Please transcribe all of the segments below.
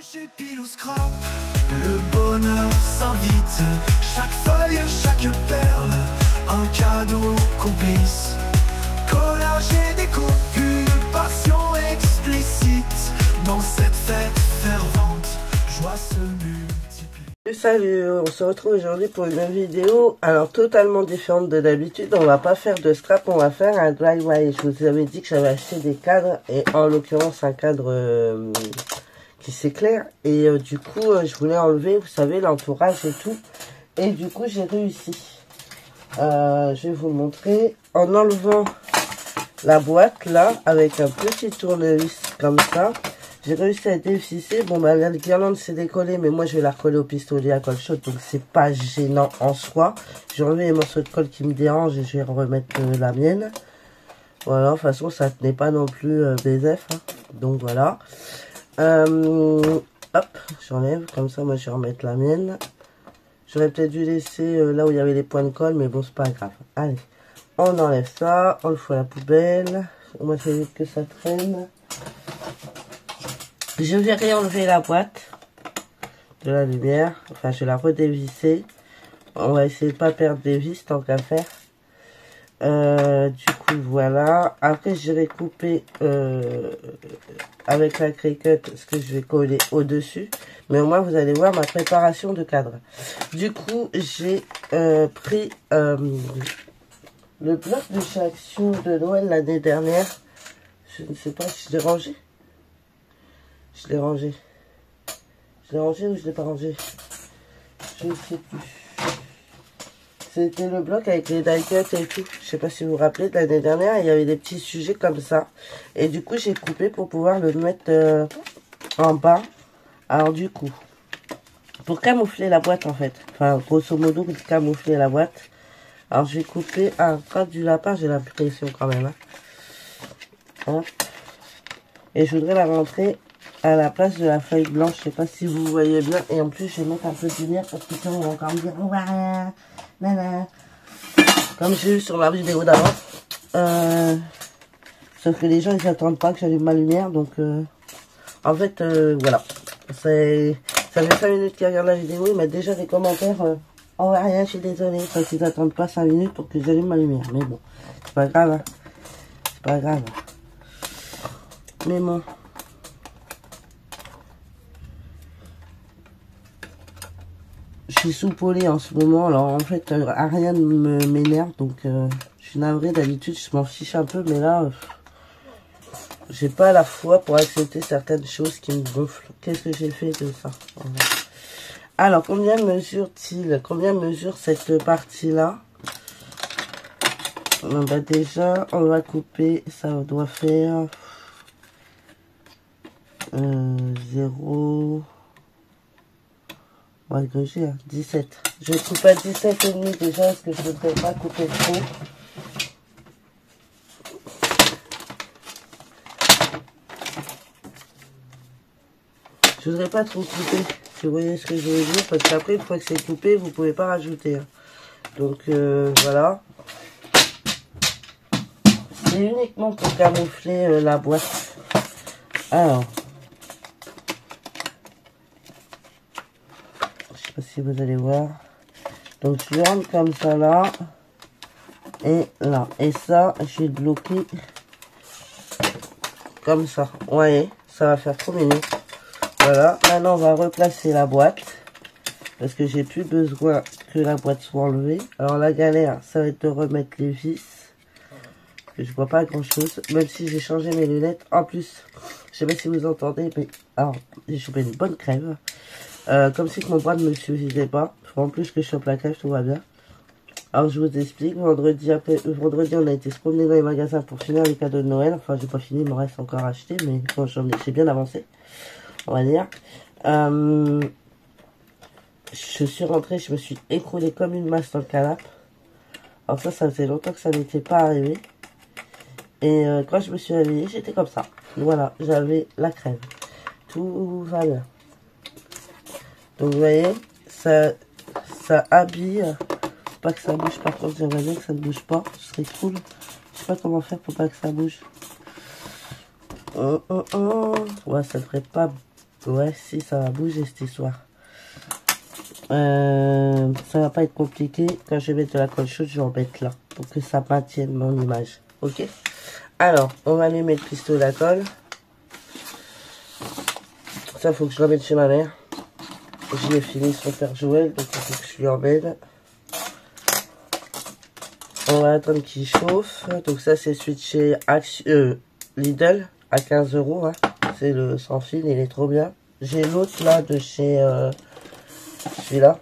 Chez Pilou Scrap, le bonheur s'invite. Chaque feuille, chaque perle, un cadeau complice. Collage et déco, une passion explicite. Dans cette fête fervente, joie se multiplie. Salut, on se retrouve aujourd'hui pour une nouvelle vidéo. Alors totalement différente de d'habitude. On va pas faire de scrap, on va faire un DIY. Je vous avais dit que j'avais acheté des cadres et en l'occurrence un cadre qui s'éclaire et du coup je voulais enlever, vous savez, l'entourage et tout, et du coup j'ai réussi. Je vais vous montrer en enlevant la boîte là avec un petit tournevis comme ça. J'ai réussi à dévisser. Bon bah la guirlande s'est décollée, mais moi je vais la recoller au pistolet à colle chaude, donc c'est pas gênant en soi. J'ai enlevé les morceaux de colle qui me dérangent et je vais remettre la mienne. Voilà, de toute façon ça tenait pas non plus BZF, hein. Donc voilà. Hop, j'enlève, comme ça moi je vais remettre la mienne. J'aurais peut-être dû laisser là où il y avait les points de colle, mais bon c'est pas grave. Allez, on enlève ça, on le fout à la poubelle. On va faire vite que ça traîne. Je vais réenlever la boîte de la lumière, enfin je vais la redévisser. On va essayer de pas perdre des vis tant qu'à faire. Du coup voilà, après je vais couper avec la Cricut ce que je vais coller au dessus, mais au moins vous allez voir ma préparation de cadre. Du coup j'ai pris le bloc de chez Action de Noël l'année dernière. Je ne sais pas si je l'ai rangé. Je l'ai rangé ou je l'ai pas rangé, je ne sais plus. C'était le bloc avec les die cuts et tout. Je sais pas si vous vous rappelez, de l'année dernière, il y avait des petits sujets comme ça. Et du coup, j'ai coupé pour pouvoir le mettre en bas. Alors du coup, pour camoufler la boîte en fait. Enfin, grosso modo, pour camoufler la boîte. Alors j'ai coupé un code du lapin, j'ai l'impression quand même. Hein. Et je voudrais la rentrer à la place de la feuille blanche. Je sais pas si vous voyez bien. Et en plus, je vais mettre un peu de lumière parce que sinon, on va encore me dire... Ouah, nana. Comme j'ai eu sur la vidéo d'avant. Sauf que les gens, ils n'attendent pas que j'allume ma lumière. Donc, en fait, voilà. Ça fait 5 minutes qu'ils regardent la vidéo. Ils mettent déjà des commentaires. Oh, rien, je suis désolée. Parce qu'ils n'attendent pas 5 minutes pour que j'allume ma lumière. Mais bon, c'est pas grave. Hein. C'est pas grave. Mais bon. Je suis sous Polé en ce moment, alors en fait rien ne m'énerve, donc je suis navrée. D'habitude je m'en fiche un peu, mais là j'ai pas la foi pour accepter certaines choses qui me gonflent. Qu'est-ce que j'ai fait de ça? Alors combien mesure-t-il? Combien mesure cette partie là? Bah déjà on va couper, ça doit faire 0. On va gruger à 17. Je coupe à 17,5 déjà parce que je ne voudrais pas couper trop. Je voudrais pas trop couper, si vous voyez ce que je veux dire, parce qu'après, une fois que c'est coupé, vous pouvez pas rajouter. Hein. Donc voilà. C'est uniquement pour camoufler la boîte. Alors. Si vous allez voir, donc je rentre comme ça là et là, et ça je vais bloquer comme ça. Vous voyez, ça va faire trop mignon. Voilà, maintenant on va replacer la boîte parce que j'ai plus besoin que la boîte soit enlevée. Alors la galère, ça va être de remettre les vis, parce que je vois pas grand chose, même si j'ai changé mes lunettes. En plus, je sais pas si vous entendez, mais alors j'ai chopé une bonne crève. Comme si mon bras ne me suffisait pas. En plus que je chope la crève, tout va bien. Alors je vous explique. Vendredi, on a été se promener dans les magasins pour finir les cadeaux de Noël. Enfin, j'ai pas fini, il me reste encore à acheter, mais bon, j'ai bien avancé, on va dire. Je suis rentrée, je me suis écroulée comme une masse dans le canapé. Alors ça faisait longtemps que ça n'était pas arrivé. Et quand je me suis réveillée, j'étais comme ça. Voilà, j'avais la crève. Tout va bien. Donc vous voyez, ça habille, pas que ça bouge. Par contre, j'aimerais bien que ça ne bouge pas, ce serait cool. Je sais pas comment faire pour pas que ça bouge. Ouais, ça devrait pas Ouais, si, ça va bouger cette histoire. Ça va pas être compliqué. Quand je vais mettre de la colle chaude, je vais en mettre là. Pour que ça maintienne mon image. Ok? Alors, on va lui mettre le pistolet à colle. Ça, faut que je remette chez ma mère. J'ai fini son Père Joël, donc il faut que je lui emmène. On va attendre qu'il chauffe. Donc ça, c'est celui de chez Lidl à 15 €. Hein. C'est le sans fil, il est trop bien. J'ai l'autre là de chez celui-là.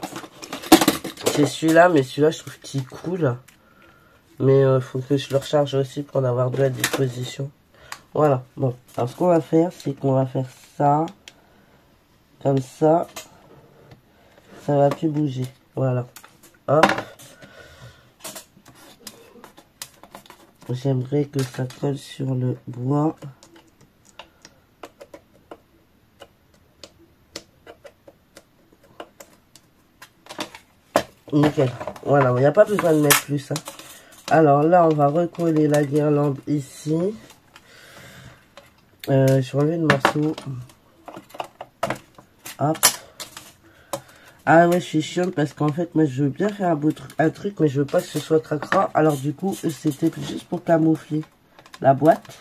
C'est celui-là, mais celui-là, je trouve qu'il coule. Mais il faut que je le recharge aussi pour en avoir deux à disposition. Voilà. Bon, alors ce qu'on va faire, c'est qu'on va faire ça. Comme ça. Ça va plus bouger. Voilà. Hop. J'aimerais que ça colle sur le bois. Nickel. Voilà, il n'y a pas besoin de mettre plus. Hein. Alors là, on va recoller la guirlande ici. Je vais enlever le morceau. Hop. Ah ouais, je suis chiante parce qu'en fait, moi, je veux bien faire un truc, mais je veux pas que ce soit cracra. Alors du coup, c'était juste pour camoufler la boîte.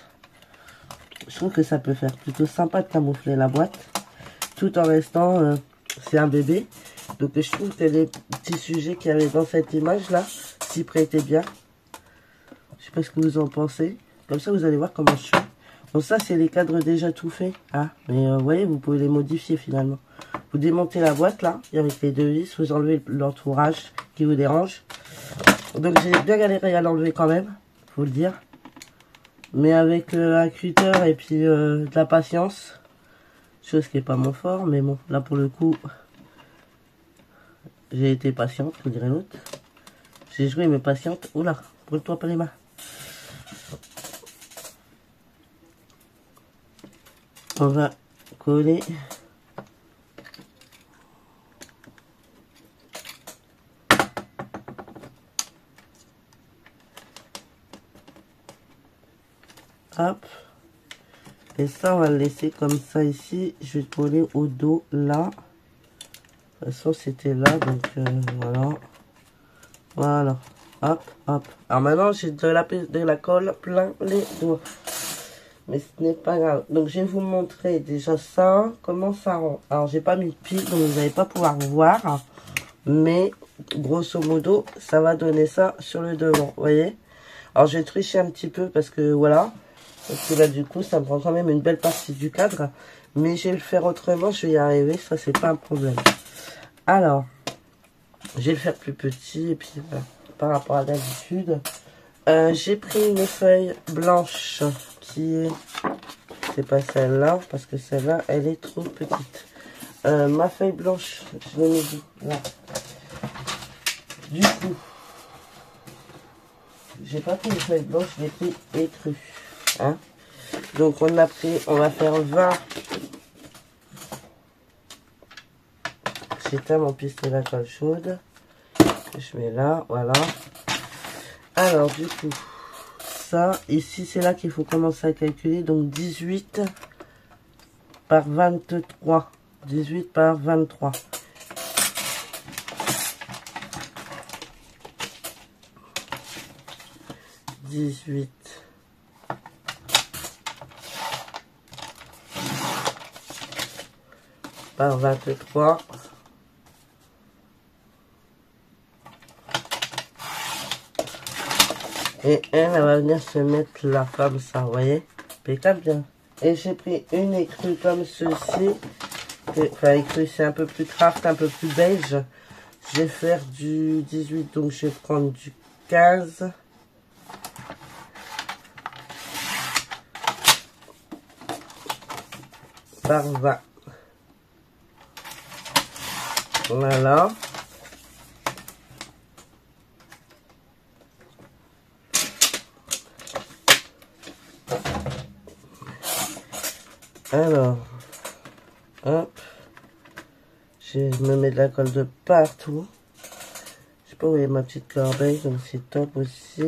Je trouve que ça peut faire plutôt sympa de camoufler la boîte. Tout en restant, c'est un bébé. Donc je trouve que les petits sujets qu'il y avait dans cette image-là s'y prêtaient bien. Je sais pas ce que vous en pensez. Comme ça, vous allez voir comment je suis. Bon, ça, c'est les cadres déjà tout faits. Ah, mais vous voyez, vous pouvez les modifier finalement. Vous démontez la boîte là, avec les deux vis, vous enlevez l'entourage qui vous dérange. Donc j'ai bien galéré à l'enlever quand même, faut le dire. Mais avec un cutter et puis de la patience, chose qui n'est pas mon fort, mais bon, là pour le coup, j'ai été patiente, je dirais l'autre. J'ai joué mais patiente. Oula, brûle-toi pas les mains. On va coller. Hop. Et ça, on va le laisser comme ça ici. Je vais coller au dos là. De toute façon, c'était là. Donc, voilà. Voilà. Hop, hop. Alors maintenant, j'ai de la colle plein les doigts. Mais ce n'est pas grave. Donc, je vais vous montrer déjà ça. Comment ça rend. Alors, j'ai pas mis de pile, donc vous n'allez pas pouvoir voir. Mais, grosso modo, ça va donner ça sur le devant. Vous voyez? Alors, je vais tricher un petit peu parce que, voilà. Parce que là, du coup, ça me prend quand même une belle partie du cadre. Mais je vais le faire autrement, je vais y arriver. Ça, c'est pas un problème. Alors, je vais le faire plus petit. Et puis, voilà, par rapport à d'habitude. J'ai pris une feuille blanche qui est... C'est pas celle-là, parce que celle-là, elle est trop petite. Ma feuille blanche, je l'ai mis là. Du coup, j'ai pas pris une feuille blanche, je l'ai pris écrue. Hein? Donc on a pris, on va faire 20. J'éteins mon pistolet à colle chaude. Je mets là, voilà. Alors du coup, ça, ici c'est là qu'il faut commencer à calculer. Donc 18 par 23. 18 par 23. Par 23. Et elle va venir se mettre là, comme ça, vous voyez? Impeccable bien. Et j'ai pris une écrue comme ceci. Enfin, écrue, c'est un peu plus craft, un peu plus beige. Je vais faire du 18, donc je vais prendre du 15. Par 20. Voilà. Alors, hop, je me mets de la colle de partout. Je sais pas où est ma petite corbeille, donc c'est top aussi.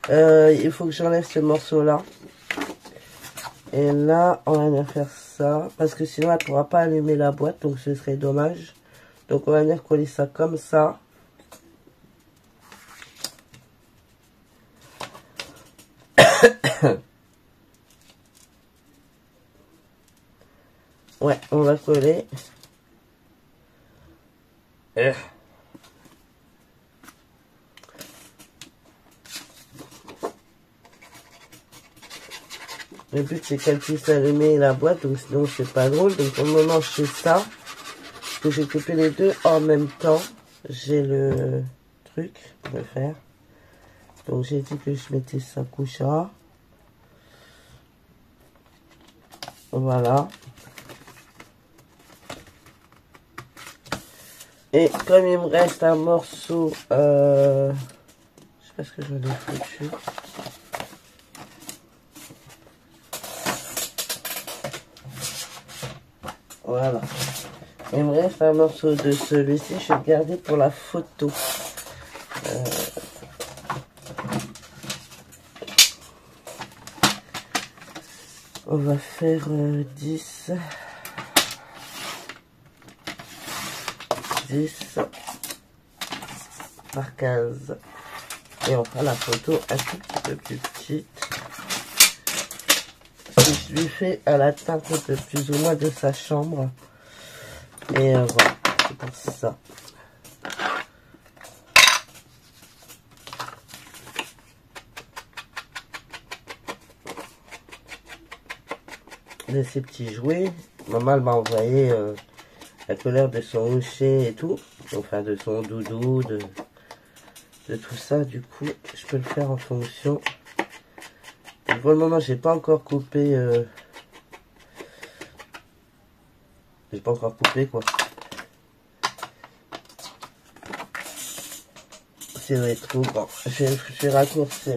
Il faut que j'enlève ce morceau là. Et là, on va venir faire ça, parce que sinon elle pourra pas allumer la boîte, donc ce serait dommage. Donc on va venir coller ça comme ça. Ouais, on va coller. Le but c'est qu'elle puisse allumer la boîte, donc sinon c'est pas drôle. Donc pour le moment je fais ça. Parce que j'ai coupé les deux en même temps. J'ai le truc pour le faire. Donc j'ai dit que je mettais ça couchera. Voilà. Et comme il me reste un morceau, je sais pas ce que je vais foutu. Voilà. Il me reste un morceau de celui-ci, je vais le garder pour la photo. On va faire 10 par 15. Et on fera la photo un tout petit peu plus petite. Je lui fais à la teinte de plus ou moins de sa chambre. Et voilà, c'est pour ça. De ces petits jouets. Maman m'a envoyé la couleur de son hocher et tout. Enfin de son doudou, de tout ça. Du coup, je peux le faire en fonction. Et pour le moment, j'ai pas encore coupé. J'ai pas encore coupé quoi. C'est trop grand. Je vais raccourcir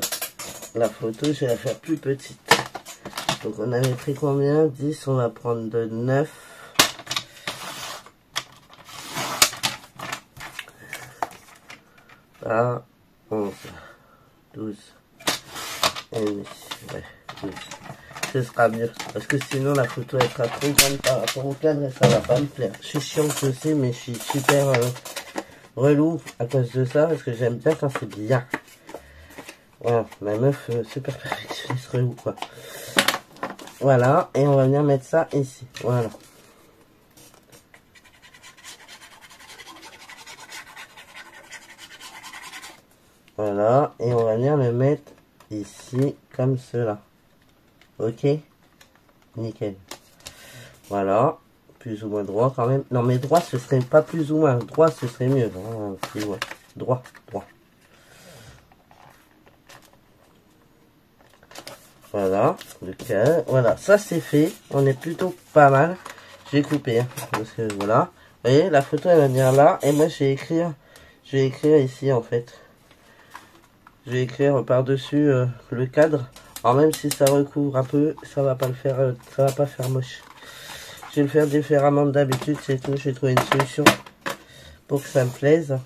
la photo, je vais la faire plus petite. Donc on avait pris combien? 10, on va prendre de 9. Ah, 11, 12, et demi, ouais, 12. Ce sera mieux, parce que sinon la photo elle sera trop grande par rapport au cadre et ça va pas me plaire. Je suis chiante aussi, mais je suis super relou à cause de ça, parce que j'aime bien quand c'est bien. Voilà, ma meuf super perfectionniste relou quoi. Voilà, et on va venir mettre ça ici, voilà. Voilà, et on va venir le mettre ici, comme cela. Ok? Nickel. Voilà, plus ou moins droit quand même. Non, mais droit, ce serait pas plus ou moins. Droit, ce serait mieux. Hein, plus loin. Droit, droit. Voilà, le cas. Voilà, ça c'est fait. On est plutôt pas mal. Je vais couper, hein, parce que voilà. Vous voyez, la photo elle va venir là. Et moi, je vais écrire ici en fait. Je vais écrire par-dessus le cadre. Alors même si ça recouvre un peu, ça va pas le faire, ça va pas faire moche. Je vais le faire différemment d'habitude, c'est tout. Je vais trouver une solution pour que ça me plaise.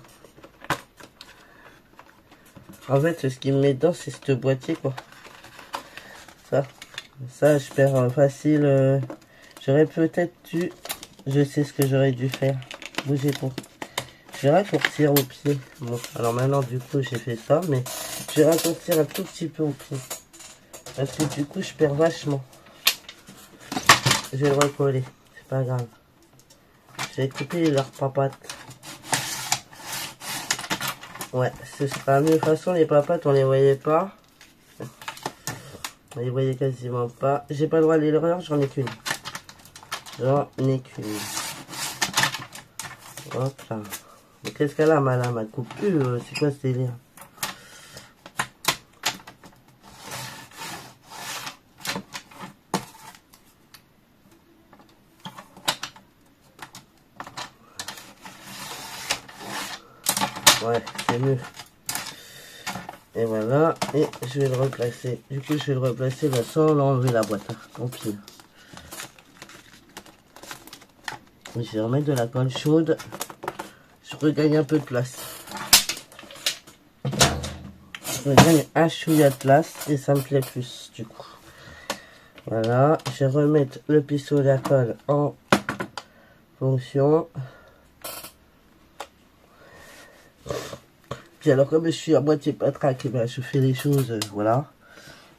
En fait, ce qui me met dedans, c'est ce boîtier quoi. Ça, je perds facile. J'aurais peut-être dû, je sais ce que j'aurais dû faire. Bougez pas. Je vais raccourcir au pied. Bon, alors maintenant du coup j'ai fait ça, mais je vais raccourcir un tout petit peu au pied. Parce que du coup je perds vachement. Je vais le recoller, c'est pas grave. Je vais couper leurs papates. Ouais, ce sera mieux. De toute façon les papates on les voyait pas. On les voyait quasiment pas. J'ai pas le droit à l'erreur, j'en ai qu'une. J'en ai qu'une. Hop là. Qu'est-ce qu'elle a, ma lame? Elle coupe plus, c'est quoi ce délire? Ouais, c'est mieux. Et voilà, et je vais le replacer. Du coup, je vais le replacer là sans enlever la boîte. Tant pis. Je vais remettre de la colle chaude. Je regagne un peu de place. Je regagne un chouïa de place et ça me plaît plus du coup. Voilà, je vais remettre le pistolet à colle en fonction. Puis alors comme je suis à moitié patraque, ben, je fais les choses, voilà.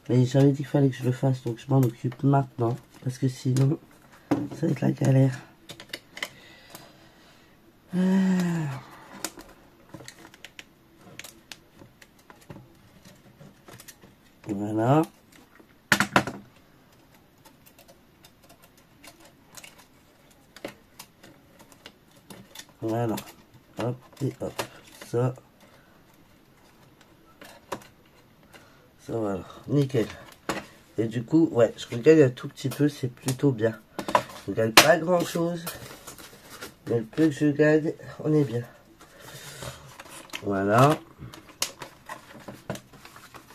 Mais j'avais dit qu'il fallait que je le fasse, donc je m'en occupe maintenant. Parce que sinon, ça va être la galère. Voilà. Voilà. Hop et hop. Ça. Ça voilà. Nickel. Et du coup, ouais, je regagne un tout petit peu, c'est plutôt bien. Je gagne pas grand chose. Mais le peu que je gagne, on est bien. Voilà.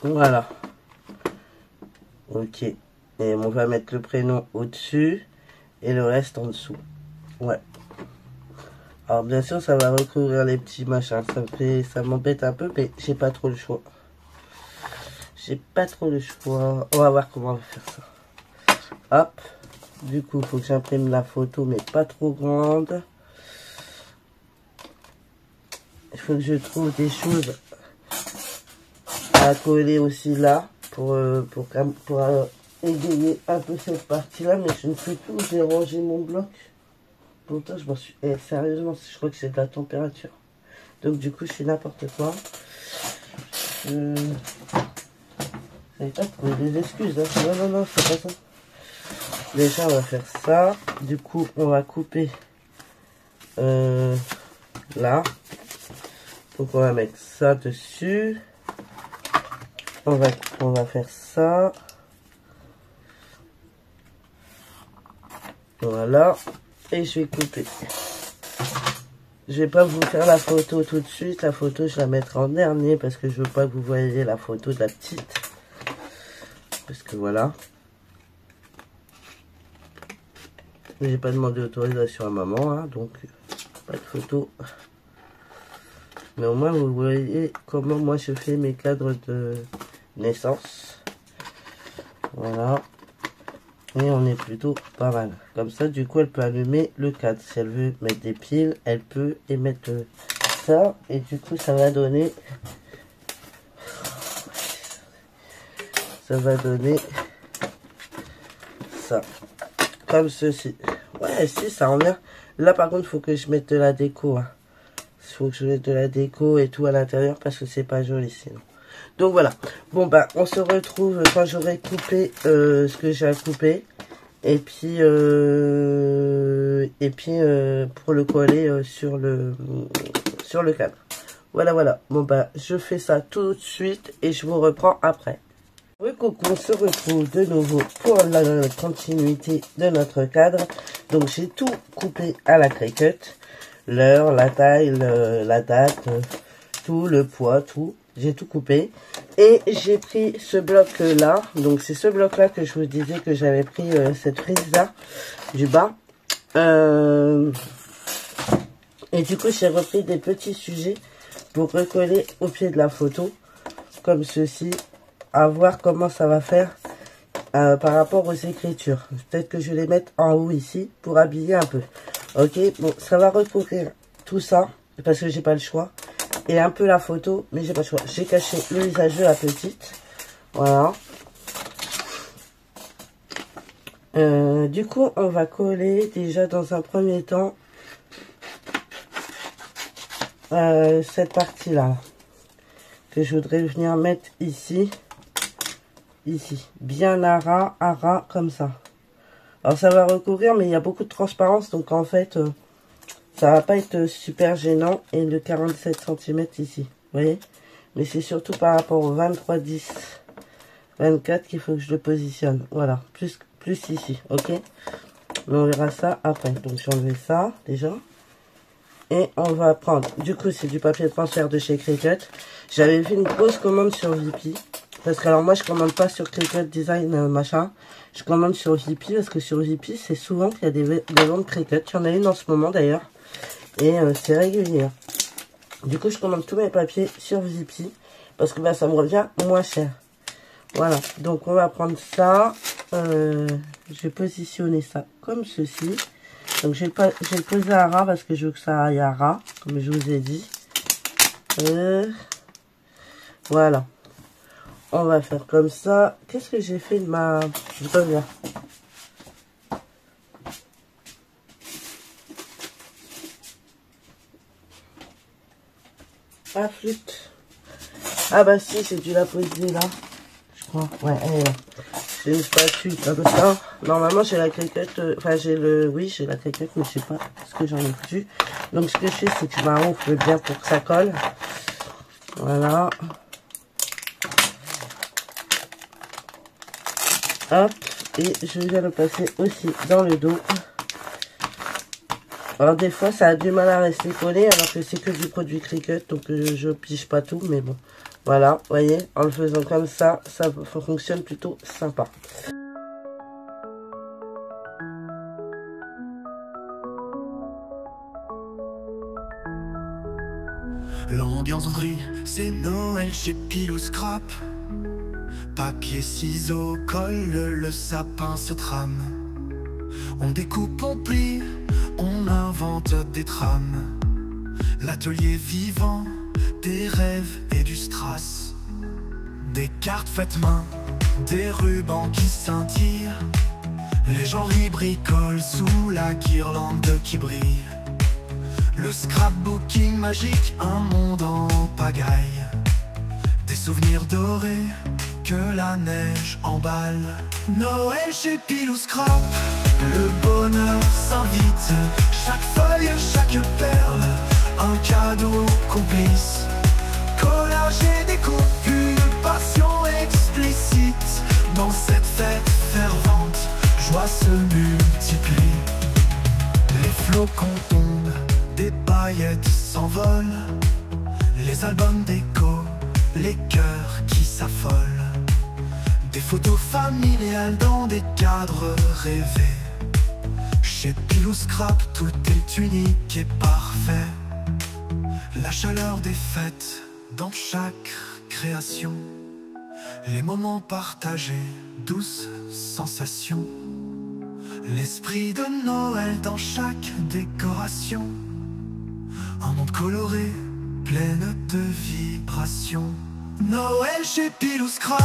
Voilà. Ok. Et on va mettre le prénom au-dessus et le reste en dessous. Ouais. Alors bien sûr, ça va recouvrir les petits machins. Ça m'embête un peu, mais j'ai pas trop le choix. J'ai pas trop le choix. On va voir comment on va faire ça. Hop. Du coup, il faut que j'imprime la photo, mais pas trop grande. Il faut que je trouve des choses à coller aussi là pour égayer un peu cette partie-là, mais je ne sais plus où j'ai rangé mon bloc. Pourtant, je m'en suis... sérieusement, je crois que c'est de la température. Donc, du coup, je fais n'importe quoi. Je n'avais pas trouvé des excuses. Hein. Non, c'est pas ça. Déjà, on va faire ça. Du coup, on va couper là. Donc, on va mettre ça dessus. On va faire ça. Voilà. Et je vais couper. Je vais pas vous faire la photo tout de suite. La photo, je la mettrai en dernier parce que je veux pas que vous voyez la photo de la petite. Parce que voilà. J'ai pas demandé autorisation à maman, hein, donc pas de photo. Mais au moins, vous voyez comment moi je fais mes cadres de naissance. Voilà. Et on est plutôt pas mal. Comme ça, du coup, elle peut allumer le cadre. Si elle veut mettre des piles, elle peut émettre ça. Et du coup, ça va donner... Ça va donner ça. Comme ceci. Ouais, si, ça en vient. Là, par contre, il faut que je mette de la déco. Hein. Il faut que je mette de la déco et tout à l'intérieur parce que c'est pas joli sinon. Donc voilà. Bon, bah, on se retrouve quand j'aurai coupé ce que j'ai à couper. Et puis pour le coller sur le cadre. Voilà. Bon, bah, je fais ça tout de suite et je vous reprends après. Oui, coucou, on se retrouve de nouveau pour la continuité de notre cadre. Donc, j'ai tout coupé à la Cricut. L'heure, la taille, la date, tout, le poids, tout. J'ai tout coupé. Et j'ai pris ce bloc-là. Donc, c'est ce bloc-là que je vous disais que j'avais pris cette prise-là du bas. Et du coup, j'ai repris des petits sujets pour recoller au pied de la photo. Comme ceci. À voir comment ça va faire par rapport aux écritures. Peut-être que je vais les mettre en haut ici pour habiller un peu. Ok, bon, ça va recouvrir tout ça parce que j'ai pas le choix. Et un peu la photo, mais j'ai pas le choix. J'ai caché le visage de la petite. Voilà. Du coup, on va coller déjà dans un premier temps cette partie-là que je voudrais venir mettre ici. Ici, bien à ras, comme ça. Alors ça va recouvrir, mais il y a beaucoup de transparence, donc en fait, ça va pas être super gênant. Et le 47 cm ici, vous voyez. Mais c'est surtout par rapport au 23, 10, 24 qu'il faut que je le positionne. Voilà, plus ici, ok. Mais on verra ça après. Donc j'ai enlevé ça, déjà. Et on va prendre, du coup, c'est du papier de transfert de chez Cricut. J'avais fait une grosse commande sur Vipi. Parce que alors moi je commande pas sur Cricut Design machin, je commande sur Vipi parce que sur Vipi c'est souvent qu'il y a des ventes Cricut, il y en a une en ce moment d'ailleurs, et c'est régulier. Du coup je commande tous mes papiers sur Vipi parce que bah, ça me revient moins cher. Voilà, donc on va prendre ça, je vais positionner ça comme ceci. Donc je vais le poser à ras parce que je veux que ça aille à ras, comme je vous ai dit. Voilà. On va faire comme ça. Qu'est-ce que j'ai fait de ma... Je reviens. Ah, flûte. Ah bah si, j'ai dû la poser là. Je crois. Ouais, elle est là. J'ai une spatule comme ça. Normalement, j'ai la criquette. Enfin, j'ai le... Oui, j'ai la criquette, mais je sais pas ce que j'en ai foutu. Donc, ce que je fais, c'est que je m'enfle bien pour que ça colle. Voilà. Hop. Et je viens le passer aussi dans le dos. Alors des fois ça a du mal à rester collé alors que c'est que du produit Cricut, donc je pige pas tout, mais bon. Voilà, vous voyez, en le faisant comme ça fonctionne plutôt sympa. L'ambiance brille, c'est Noël chez Pilou Scrap. Papier, ciseaux, colle, le sapin se trame. On découpe, on plie, on invente des trames. L'atelier vivant, des rêves et du strass. Des cartes faites main, des rubans qui scintillent. Les gens y bricolent sous la guirlande qui brille. Le scrapbooking magique, un monde en pagaille. Des souvenirs dorés que la neige emballe. Noël chez Pilou Scrap, le bonheur s'invite. Chaque feuille, chaque perle, un cadeau complice. Collage et découpe, une passion explicite. Dans cette fête fervente, joie se multiplie. Les flocons tombent, des paillettes s'envolent. Les albums déco, les cœurs qui s'affolent. Des photos familiales dans des cadres rêvés. Chez Pilou Scrap, tout est unique et parfait. La chaleur des fêtes dans chaque création. Les moments partagés, douces sensations. L'esprit de Noël dans chaque décoration. Un monde coloré, plein de vibrations. Noël chez Pilou Scrap,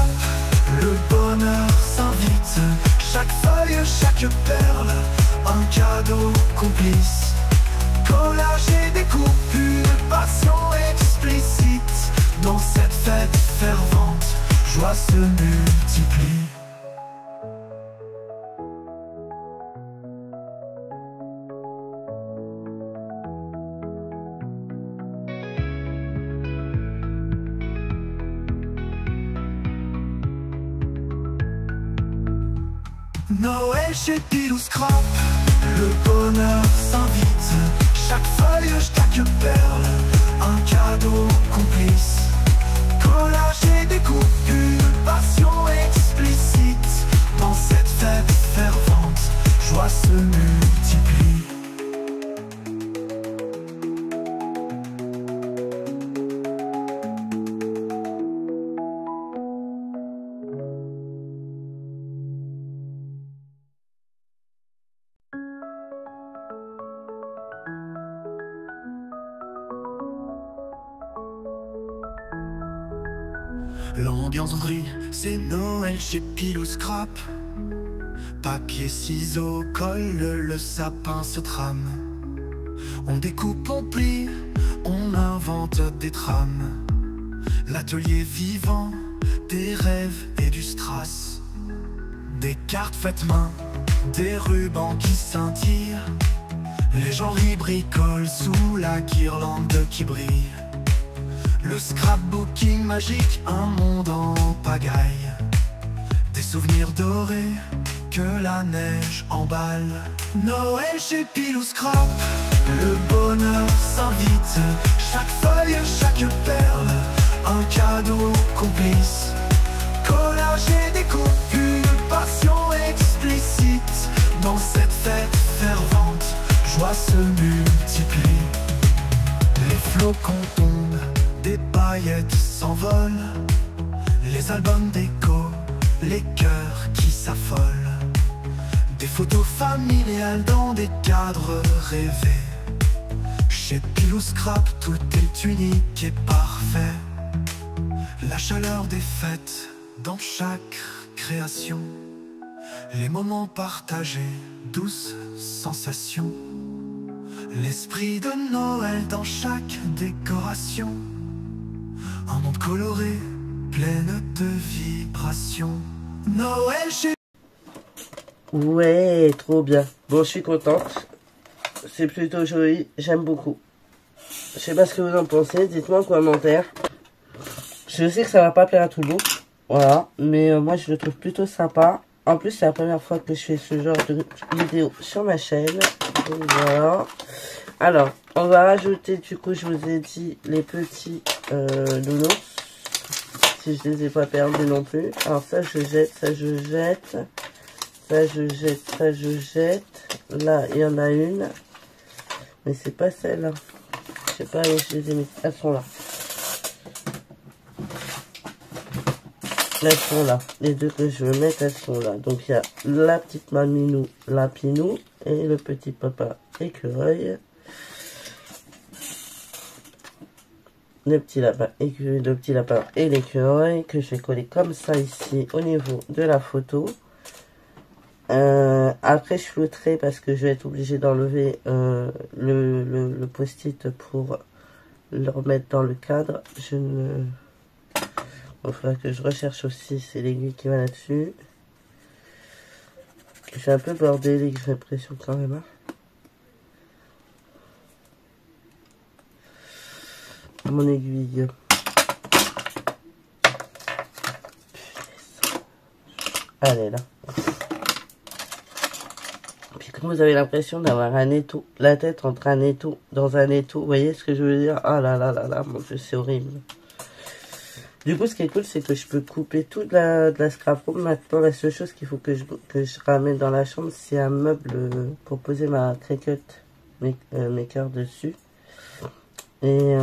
le bonheur s'invite. Chaque feuille, chaque perle, un cadeau complice. Collage et découpe, une passion explicite. Dans cette fête fervente, joie se multiplie. Noël chez Pilou Scrap, le bonheur s'invite. Chaque feuille, chaque perle, un cadeau complice. Collage et découpe, une passion explicite. Dans cette fête fervente, joie se multiplie. L'ambiance brille, c'est Noël chez Pilou Scrap. Papier, ciseaux, colle, le sapin se trame. On découpe, on plie, on invente des trames. L'atelier vivant, des rêves et du strass. Des cartes faites main, des rubans qui scintillent. Les gens y bricolent sous la guirlande qui brille. Le scrapbooking magique, un monde en pagaille. Des souvenirs dorés que la neige emballe. Noël chez Pilou Scrap, le bonheur s'invite. Chaque feuille, chaque perle, un cadeau complice. Collage et découpe, une passion explicite. Dans cette fête fervente, joie se multiplie. Les flocons tombent, des paillettes s'envolent. Les albums déco, les cœurs qui s'affolent. s'affolent. Des photos familiales dans des cadres rêvés. Chez Pilou Scrap, tout est unique et parfait. La chaleur des fêtes dans chaque création. Les moments partagés, douces sensations. L'esprit de Noël dans chaque décoration. Un monde coloré, plein de vibrations. Noël chez... Ouais, trop bien. Bon, je suis contente. C'est plutôt joli, j'aime beaucoup. Je sais pas ce que vous en pensez, dites-moi en commentaire. Je sais que ça va pas plaire à tout le monde. Voilà, mais moi je le trouve plutôt sympa. En plus, c'est la première fois que je fais ce genre de vidéo sur ma chaîne. Donc, voilà. Alors, on va rajouter, du coup, je vous ai dit, les petits nounours. Si je les ai pas perdus non plus. Alors ça, je jette, ça, je jette. Ça, je jette, ça, je jette. Là, il y en a une. Mais c'est pas celle-là. Je sais pas où je les ai mis. Elles sont là. Elles sont là. Les deux que je veux mettre, elles sont là. Donc, il y a la petite maminou, lapinou, et le petit papa écureuil. Le petit lapin et l'écureuil que je vais coller comme ça ici au niveau de la photo. Après, je flouterai parce que je vais être obligée d'enlever le post-it pour le remettre dans le cadre. Il faudra que je recherche aussi, c'est l'aiguille qui va là-dessus. J'ai un peu bordélique, j'ai l'impression quand même. Hein. Mon aiguille. Allez, là. Puis comme vous avez l'impression d'avoir un étau, la tête entre un étau, dans un étau, vous voyez ce que je veux dire? Ah là là là là, mon Dieu, c'est horrible. Du coup, ce qui est cool, c'est que je peux couper toute de la scrap room. Maintenant, la seule chose qu'il faut que je ramène dans la chambre, c'est un meuble pour poser ma Cricut Maker dessus. Et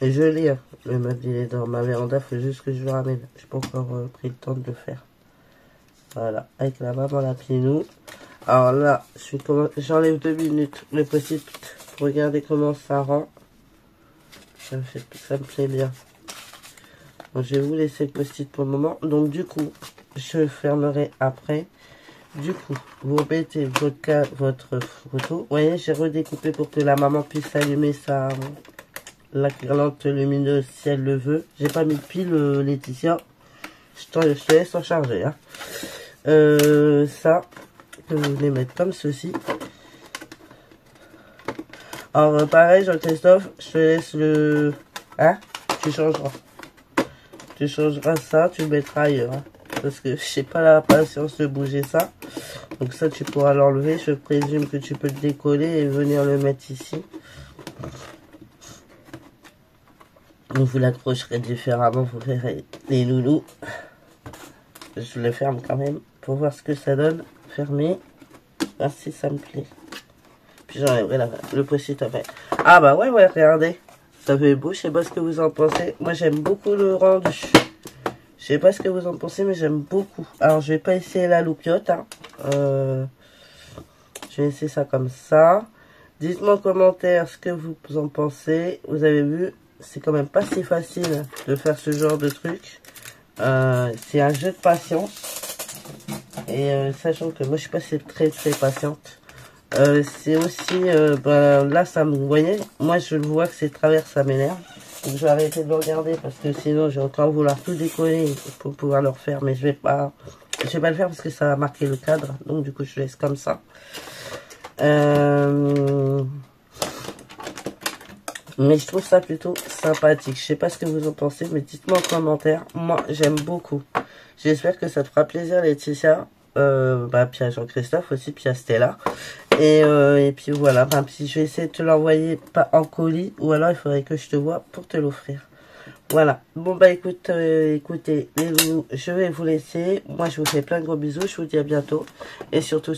je l'ai, hein. Le meuble il est dans ma véranda, il faut juste que je le ramène. J'ai pas encore pris le temps de le faire. Voilà, avec la maman la pinou. Alors là, j'enlève 2 minutes le post-it pour regarder comment ça rend. Ça me plaît bien. Donc, je vais vous laisser le post-it pour le moment. Donc du coup, je fermerai après. Du coup, vous mettez votre photo. Vous voyez, j'ai redécoupé pour que la maman puisse allumer la guirlande lumineuse si elle le veut. J'ai pas mis de pile, Laetitia. Je te laisse en charger. Hein. Ça, que vous les mettre comme ceci. Alors, pareil, Jean-Christophe, je te laisse le... Hein? Tu changeras. Tu changeras ça, tu le mettras ailleurs. Hein. Parce que je n'ai pas la patience de bouger ça. Donc ça, tu pourras l'enlever. Je présume que tu peux le décoller et venir le mettre ici. Donc vous l'accrocherez différemment. Vous verrez les loulous. Je le ferme quand même pour voir ce que ça donne. Fermé. Voir si ça me plaît. Puis j'enlèverai le post-it après. Ah bah ouais, regardez. Ça fait beau. Je sais pas ce que vous en pensez. Moi, j'aime beaucoup le rendu. Je sais pas ce que vous en pensez, mais j'aime beaucoup. Alors, je vais pas essayer la loupiote. Hein. Je vais essayer ça comme ça. Dites-moi en commentaire ce que vous en pensez. Vous avez vu, c'est quand même pas si facile de faire ce genre de truc. C'est un jeu de patience. Et sachant que moi, je suis pas très patiente. C'est aussi, là, ça me, vous voyez, moi, je le vois que c'est travers, ça m'énerve. Donc, je vais arrêter de le regarder parce que sinon, je vais encore vouloir tout décoller pour pouvoir le refaire. Mais je vais pas le faire parce que ça va marquer le cadre. Donc, du coup, je laisse comme ça. Mais je trouve ça plutôt sympathique. Je sais pas ce que vous en pensez, mais dites-moi en commentaire. Moi, j'aime beaucoup. J'espère que ça te fera plaisir, Laetitia. Puis à Jean-Christophe aussi, puis à Stella. Et puis voilà, puis je vais essayer de te l'envoyer pas en colis, ou alors il faudrait que je te vois pour te l'offrir. Voilà. Bon écoutez, les loulous, je vais vous laisser. Moi, je vous fais plein de gros bisous. Je vous dis à bientôt. Et surtout,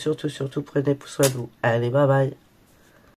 prenez soin de vous. Allez, bye bye.